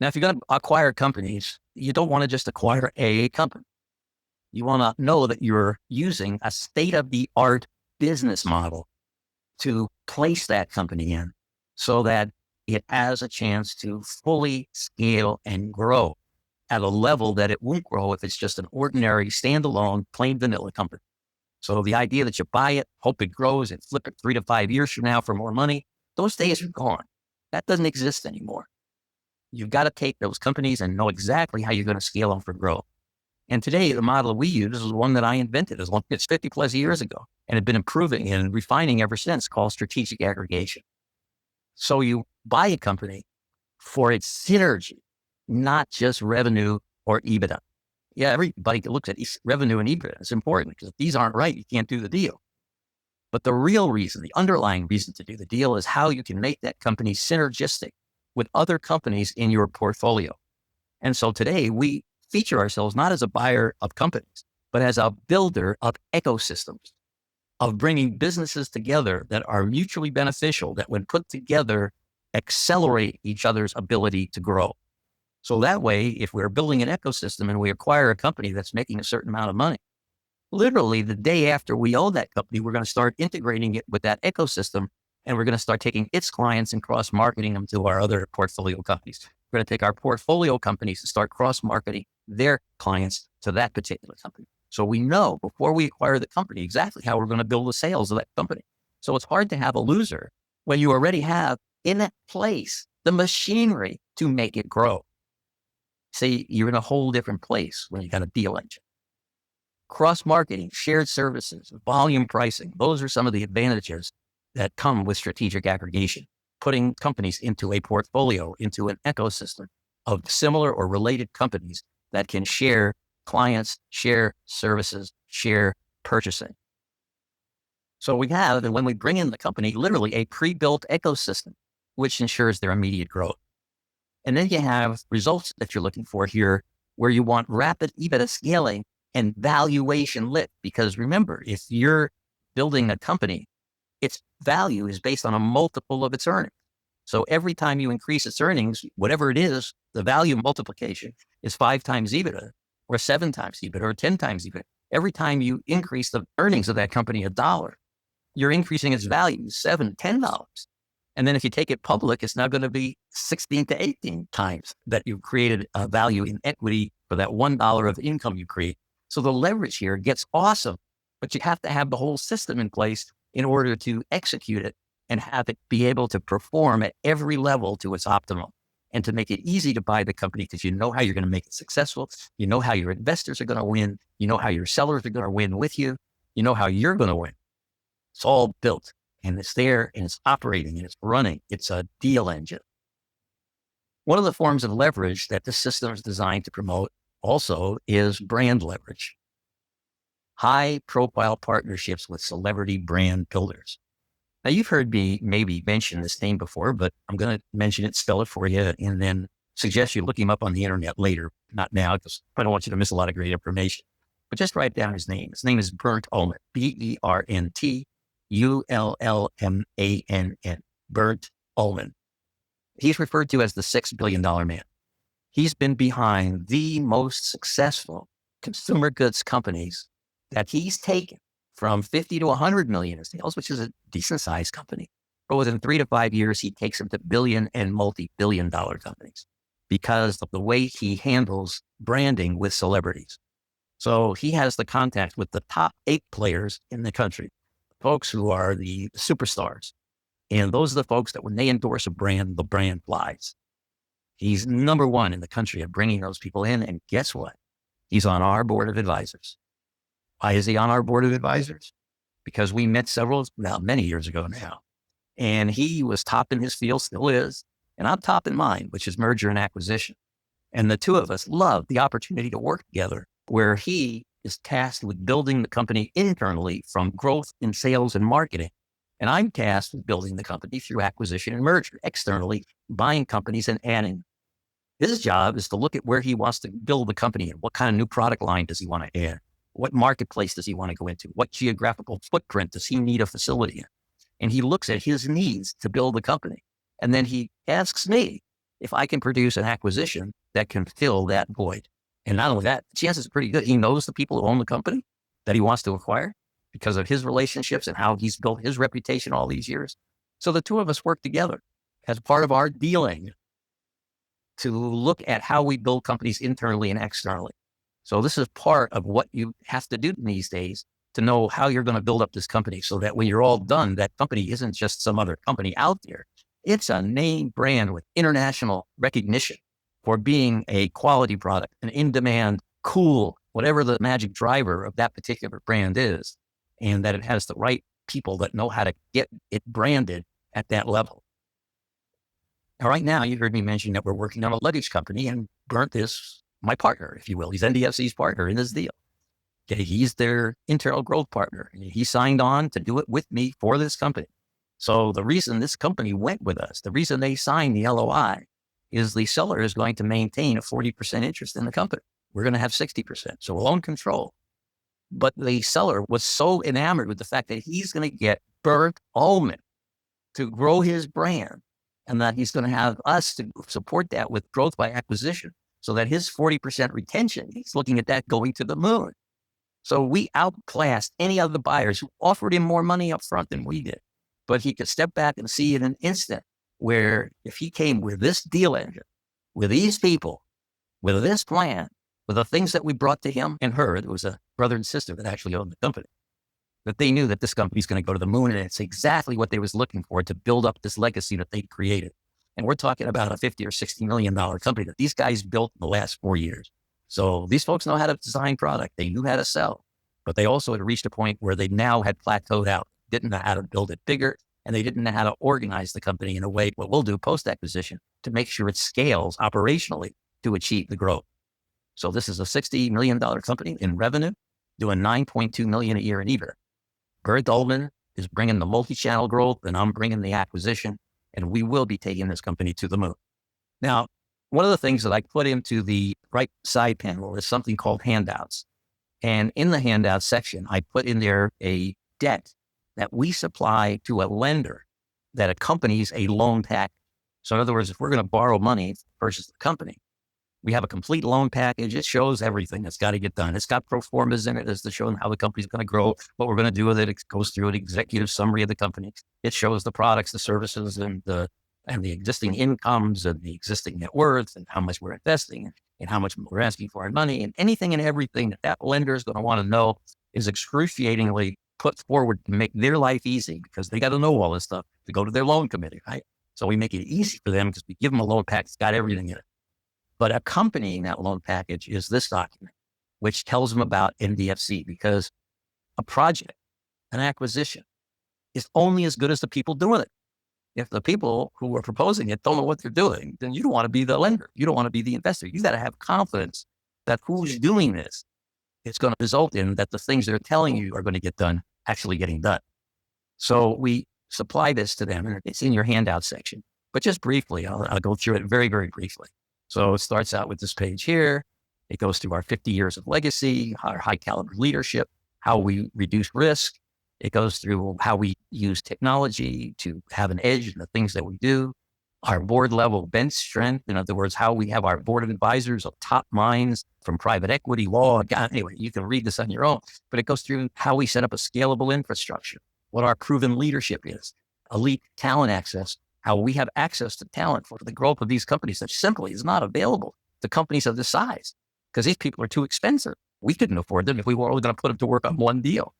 Now, if you're going to acquire companies, you don't want to just acquire a company. You want to know that you're using a state-of-the-art business model to place that company in so that it has a chance to fully scale and grow at a level that it won't grow if it's just an ordinary standalone plain vanilla company. So the idea that you buy it, hope it grows and flip it 3 to 5 years from now for more money, those days are gone. That doesn't exist anymore. You've got to take those companies and know exactly how you're going to scale them for growth. And today, the model we use is one that I invented as long as it's 50 plus years ago and have been improving and refining ever since, called strategic aggregation. So you buy a company for its synergy, not just revenue or EBITDA. Yeah, everybody looks at revenue and EBITDA. It's important because if these aren't right, you can't do the deal. But the real reason, the underlying reason to do the deal is how you can make that company synergistic with other companies in your portfolio. And so today we feature ourselves not as a buyer of companies, but as a builder of ecosystems, of bringing businesses together that are mutually beneficial, that when put together, accelerate each other's ability to grow. So that way, if we're building an ecosystem and we acquire a company that's making a certain amount of money, literally the day after we own that company, we're going to start integrating it with that ecosystem. And we're going to start taking its clients and cross-marketing them to our other portfolio companies. We're going to take our portfolio companies and start cross-marketing their clients to that particular company. So we know before we acquire the company exactly how we're going to build the sales of that company. So it's hard to have a loser when you already have in that place the machinery to make it grow. See, you're in a whole different place when you got a deal engine. Cross-marketing, shared services, volume pricing, those are some of the advantages that come with strategic aggregation, putting companies into a portfolio, into an ecosystem of similar or related companies that can share clients, share services, share purchasing. So we have, and when we bring in the company, literally a pre-built ecosystem, which ensures their immediate growth. And then you have results that you're looking for here, where you want rapid EBITDA scaling and valuation lift. Because remember, if you're building a company, its value is based on a multiple of its earnings. So every time you increase its earnings, whatever it is, the value multiplication is 5 times EBITDA or 7 times EBITDA or 10 times EBITDA. Every time you increase the earnings of that company $1, you're increasing its value $7, $10. And then if you take it public, it's now going to be 16 to 18 times that you've created a value in equity for that $1 of income you create. So the leverage here gets awesome, but you have to have the whole system in place in order to execute it and have it be able to perform at every level to its optimum and to make it easy to buy the company because you know how you're going to make it successful. You know how your investors are going to win. You know how your sellers are going to win with you. You know how you're going to win. It's all built and it's there and it's operating and it's running. It's a deal engine. One of the forms of leverage that this system is designed to promote also is brand leverage. High profile partnerships with celebrity brand builders. Now you've heard me maybe mention this name before, but I'm going to mention it, spell it for you, and then suggest you look him up on the internet later, not now, because I don't want you to miss a lot of great information, but just write down his name. His name is Bernt Ullmann, Bernt Ullmann, Bernt Ullmann. He's referred to as the $6 billion man. He's been behind the most successful consumer goods companies that he's taken from 50 to 100 million in sales, which is a decent sized company. But within 3 to 5 years, he takes them to billion and multi-billion dollar companies because of the way he handles branding with celebrities. So he has the contact with the top 8 players in the country, folks who are the superstars. And those are the folks that when they endorse a brand, the brand flies. He's number one in the country at bringing those people in. And guess what? He's on our board of advisors. Why is he on our board of advisors? Because we met many years ago now. And he was top in his field, still is. And I'm top in mine, which is merger and acquisition. And the two of us love the opportunity to work together, where he is tasked with building the company internally from growth in sales and marketing. And I'm tasked with building the company through acquisition and merger, externally, buying companies and adding. His job is to look at where he wants to build the company and what kind of new product line does he want to add? What marketplace does he want to go into? What geographical footprint does he need a facility in? And he looks at his needs to build the company. And then he asks me, if I can produce an acquisition that can fill that void. And not only that, the chances are pretty good. He knows the people who own the company that he wants to acquire because of his relationships and how he's built his reputation all these years. So the two of us work together as part of our dealing to look at how we build companies internally and externally. So this is part of what you have to do these days to know how you're going to build up this company so that when you're all done, that company isn't just some other company out there. It's a name brand with international recognition for being a quality product, an in-demand, cool, whatever the magic driver of that particular brand is, and that it has the right people that know how to get it branded at that level. Now, right now, you heard me mention that we're working on a luggage company, and Bernt is my partner, if you will. He's NDFC's partner in this deal. Okay, he's their internal growth partner. He signed on to do it with me for this company. So the reason this company went with us, the reason they signed the LOI is the seller is going to maintain a 40% interest in the company. We're going to have 60%. So we'll own control. But the seller was so enamored with the fact that he's going to get Bernt Ullmann to grow his brand and that he's going to have us to support that with growth by acquisition so that his 40% retention, he's looking at that going to the moon. So we outclassed any other buyers who offered him more money up front than we did. But he could step back and see in an instant where if he came with this deal engine, with these people, with this plan, with the things that we brought to him and her, there was a brother and sister that actually owned the company, that they knew that this company's going to go to the moon. And it's exactly what they was looking for to build up this legacy that they created. And we're talking about a $50 or $60 million company that these guys built in the last 4 years. So these folks know how to design product. They knew how to sell, but they also had reached a point where they now had plateaued out, didn't know how to build it bigger, and they didn't know how to organize the company in a way, what we'll do post-acquisition, to make sure it scales operationally to achieve the growth. So this is a $60 million company in revenue, doing $9.2 million a year in EBITDA. Bernt Ullmann is bringing the multi-channel growth, and I'm bringing the acquisition, and we will be taking this company to the moon. Now, one of the things that I put into the right side panel is something called handouts. And in the handout section, I put in there a debt that we supply to a lender that accompanies a loan package. So in other words, if we're going to borrow money to purchase the company, we have a complete loan package. It shows everything that's got to get done. It's got pro formas in it as to show how the company's going to grow, what we're going to do with it. It goes through an executive summary of the company. It shows the products, the services, and the existing incomes and the existing net worth and how much we're investing and how much we're asking for our money, and anything and everything that lender is going to want to know is excruciatingly put forward to make their life easy because they got to know all this stuff to go to their loan committee, right? So we make it easy for them because we give them a loan package that's got everything in it. But accompanying that loan package is this document, which tells them about NDFC, because a project, an acquisition, is only as good as the people doing it. If the people who are proposing it don't know what they're doing, then you don't want to be the lender. You don't want to be the investor. You got to have confidence that who's doing this, it's going to result in that the things they're telling you are going to get done, actually getting done. So we supply this to them, and it's in your handout section. But just briefly, I'll go through it very, very briefly. So it starts out with this page here. It goes through our 50 years of legacy, our high caliber leadership, how we reduce risk. It goes through how we use technology to have an edge in the things that we do, our board level bench strength. In other words, how we have our board of advisors of top minds from private equity, law. Anyway, you can read this on your own, but it goes through how we set up a scalable infrastructure, what our proven leadership is, elite talent access, how we have access to talent for the growth of these companies that simply is not available to companies of this size because these people are too expensive. We couldn't afford them if we were only going to put them to work on one deal.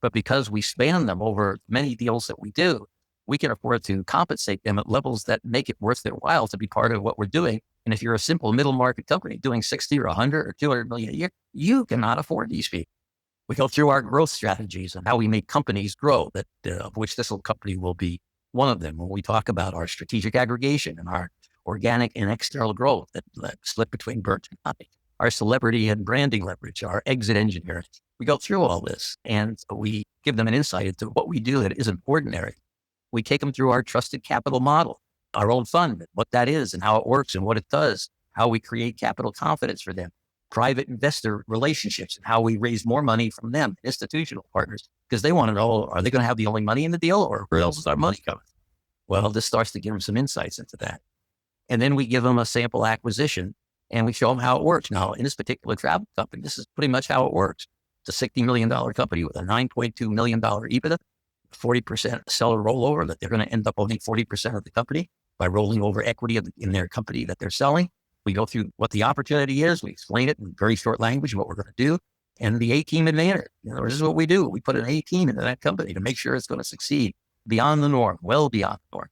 But because we span them over many deals that we do, we can afford to compensate them at levels that make it worth their while to be part of what we're doing. And if you're a simple middle market company doing 60 or 100 or 200 million a year, you cannot afford these people. We go through our growth strategies and how we make companies grow, that of which this little company will be one of them. When we talk about our strategic aggregation and our organic and external growth that split between Bernt and I, our celebrity and branding leverage, our exit engineering, we go through all this and we give them an insight into what we do that isn't ordinary. We take them through our trusted capital model, our own fund, what that is and how it works and what it does, how we create capital confidence for them, private investor relationships and how we raise more money from them, institutional partners, because they want to know, are they going to have the only money in the deal or where else is our money coming? Well, this starts to give them some insights into that. And then we give them a sample acquisition and we show them how it works. Now, in this particular travel company, this is pretty much how it works. It's a $60 million company with a $9.2 million EBITDA, 40% seller rollover, that they're going to end up owning 40% of the company by rolling over equity in their company that they're selling. We go through what the opportunity is. We explain it in very short language, what we're going to do, and the A-team advantage. This is what we do. We put an A-team into that company to make sure it's going to succeed beyond the norm, well beyond the norm.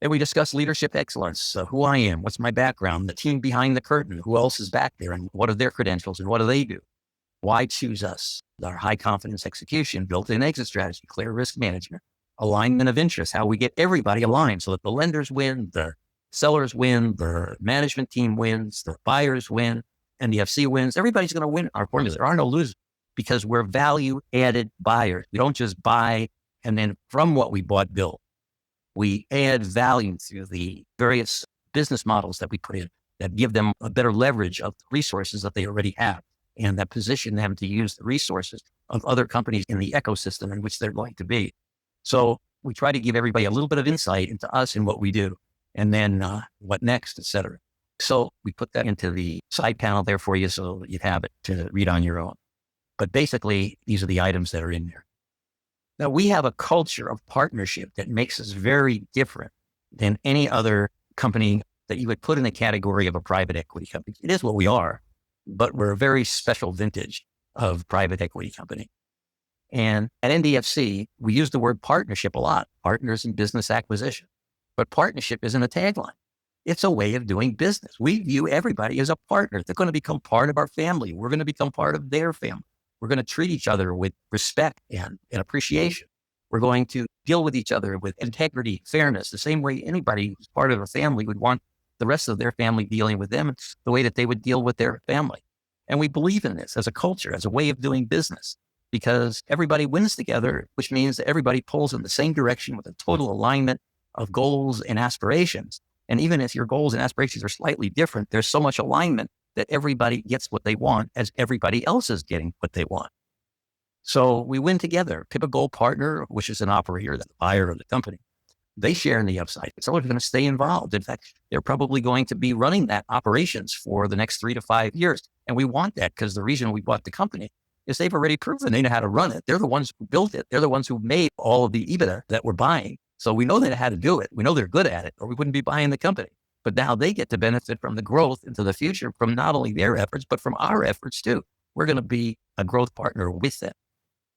And we discuss leadership excellence, who I am, what's my background, the team behind the curtain, who else is back there, and what are their credentials, and what do they do? Why choose us? Our high confidence execution, built-in exit strategy, clear risk management, alignment of interest, how we get everybody aligned so that the lenders win, the sellers win, the management team wins, the buyers win, and the FC wins. Everybody's going to win our formula. There are no losers because we're value-added buyers. We don't just buy and then from what we bought, build. We add value through the various business models that we put in that give them a better leverage of the resources that they already have and that position them to use the resources of other companies in the ecosystem in which they're going to be. So we try to give everybody a little bit of insight into us and what we do, and then what next, et cetera. So we put that into the side panel there for you so that you'd have it to read on your own. But basically, these are the items that are in there. Now, we have a culture of partnership that makes us very different than any other company that you would put in the category of a private equity company. It is what we are, but we're a very special vintage of private equity company. And at NDFC, we use the word partnership a lot, partners in business acquisition. But partnership isn't a tagline. It's a way of doing business. We view everybody as a partner. They're going to become part of our family. We're going to become part of their family. We're going to treat each other with respect and appreciation. We're going to deal with each other with integrity, fairness, the same way anybody who's part of a family would want the rest of their family dealing with them the way that they would deal with their family. And we believe in this as a culture, as a way of doing business, because everybody wins together, which means that everybody pulls in the same direction with a total alignment of goals and aspirations. And even if your goals and aspirations are slightly different, there's so much alignment that everybody gets what they want as everybody else is getting what they want. So we win together. PIBA Gold partner, which is an operator, the buyer of the company, they share in the upside. So they're going to stay involved. In fact, they're probably going to be running that operations for the next 3 to 5 years. And we want that because the reason we bought the company is they've already proven they know how to run it. They're the ones who built it. They're the ones who made all of the EBITDA that we're buying. So we know they know how to do it. We know they're good at it, or we wouldn't be buying the company. But now they get to benefit from the growth into the future from not only their efforts, but from our efforts too. We're going to be a growth partner with them.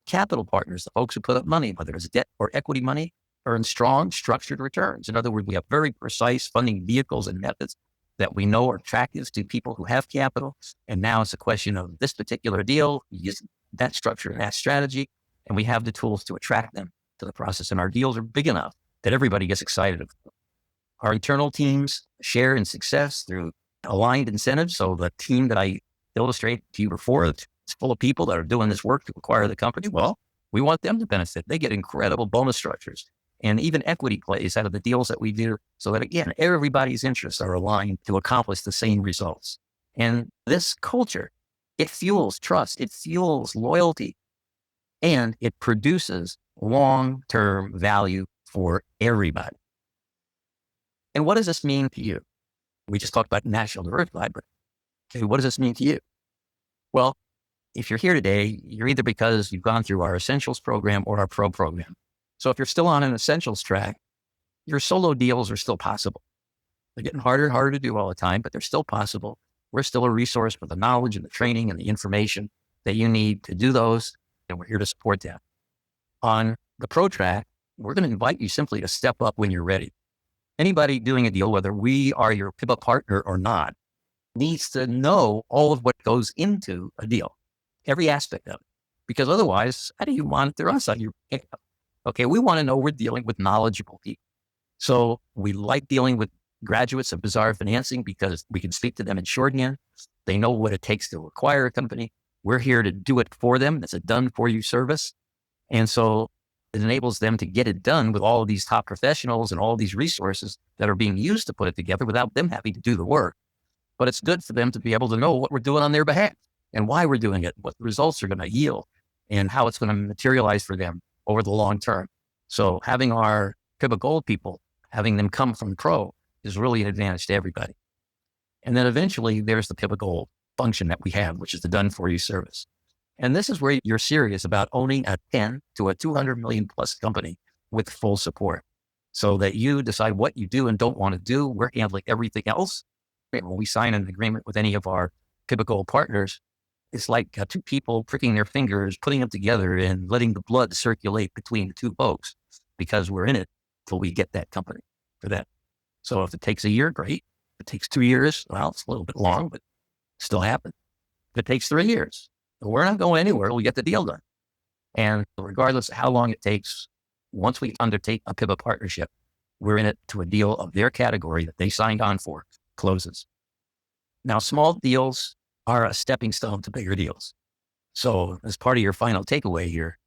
Capital partners, the folks who put up money, whether it's debt or equity money, earn strong structured returns. In other words, we have very precise funding vehicles and methods that we know are attractive to people who have capital. And now it's a question of this particular deal, use that structure and that strategy, and we have the tools to attract them to the process. And our deals are big enough that everybody gets excited about them. Our internal teams share in success through aligned incentives. So the team that I illustrated to you before, it's full of people that are doing this work to acquire the company. Well, we want them to benefit. They get incredible bonus structures and even equity plays out of the deals that we do so that, again, everybody's interests are aligned to accomplish the same results. And this culture, it fuels trust, it fuels loyalty, and it produces long-term value for everybody. And what does this mean to you? We just talked about national diversified, but okay, what does this mean to you? Well, if you're here today, you're either because you've gone through our Essentials program or our Pro program. So if you're still on an Essentials track, your solo deals are still possible. They're getting harder and harder to do all the time, but they're still possible. We're still a resource for the knowledge and the training and the information that you need to do those, and we're here to support that. On the Pro track, we're going to invite you simply to step up when you're ready. Anybody doing a deal, whether we are your PIBA partner or not, needs to know all of what goes into a deal, every aspect of it. Because otherwise, how do you monitor us on your pickup? Okay, we want to know we're dealing with knowledgeable people. So we like dealing with graduates of Bizarre Financing because we can speak to them in shorthand. They know what it takes to acquire a company. We're here to do it for them. It's a done-for-you service. And so it enables them to get it done with all of these top professionals and all of these resources that are being used to put it together without them having to do the work. But it's good for them to be able to know what we're doing on their behalf and why we're doing it, what the results are going to yield, and how it's going to materialize for them over the long term. So having our PIBA Gold people, having them come from Pro is really an advantage to everybody. And then eventually there's the PIBA Gold function that we have, which is the done for you service. And this is where you're serious about owning a 10 to a 200 million plus company with full support, so that you decide what you do and don't want to do. We're handling everything else. When we sign an agreement with any of our PIBA Gold partners, it's like two people pricking their fingers, putting them together and letting the blood circulate between the two folks, because we're in it till we get that company for that. So if it takes a year, great. If it takes 2 years, well, it's a little bit long, but still happen. If it takes 3 years, we're not going anywhere. We get the deal done. And regardless of how long it takes, once we undertake a PIBA partnership, we're in it to a deal of their category that they signed on for closes. Now, small deals are a stepping stone to bigger deals. So as part of your final takeaway here,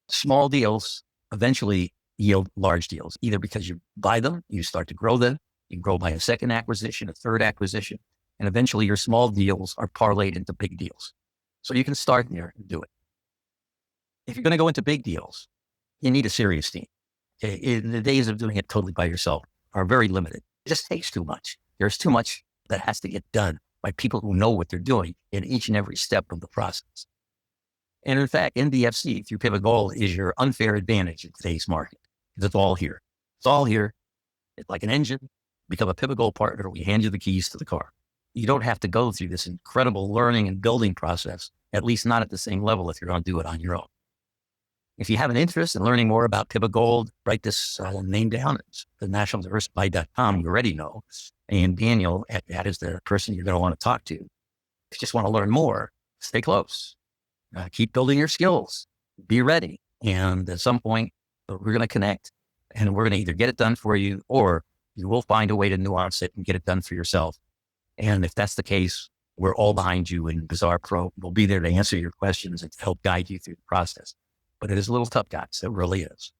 small deals eventually yield large deals, either because you buy them, you start to grow them, you grow by a second acquisition, a third acquisition, and eventually your small deals are parlayed into big deals. So you can start there and do it. If you're going to go into big deals, you need a serious team. Okay? The days of doing it totally by yourself are very limited. It just takes too much. There's too much that has to get done by people who know what they're doing in each and every step of the process. And in fact, NBFC through PIBA Gold is your unfair advantage in today's market, because it's all here. It's all here. It's like an engine. Become a PIBA Gold partner. We hand you the keys to the car. You don't have to go through this incredible learning and building process, at least not at the same level if you're going to do it on your own. If you have an interest in learning more about PIBA Gold, write this name down. It's thenationaldiversified.com. You already know. And Daniel, that is the person you're going to want to talk to. If you just want to learn more, stay close. Keep building your skills. Be ready. And at some point, we're going to connect, and we're going to either get it done for you, or you will find a way to nuance it and get it done for yourself. And if that's the case, we're all behind you in Bizarre Pro. We'll be there to answer your questions and to help guide you through the process. But it is a little tough, guys. It really is.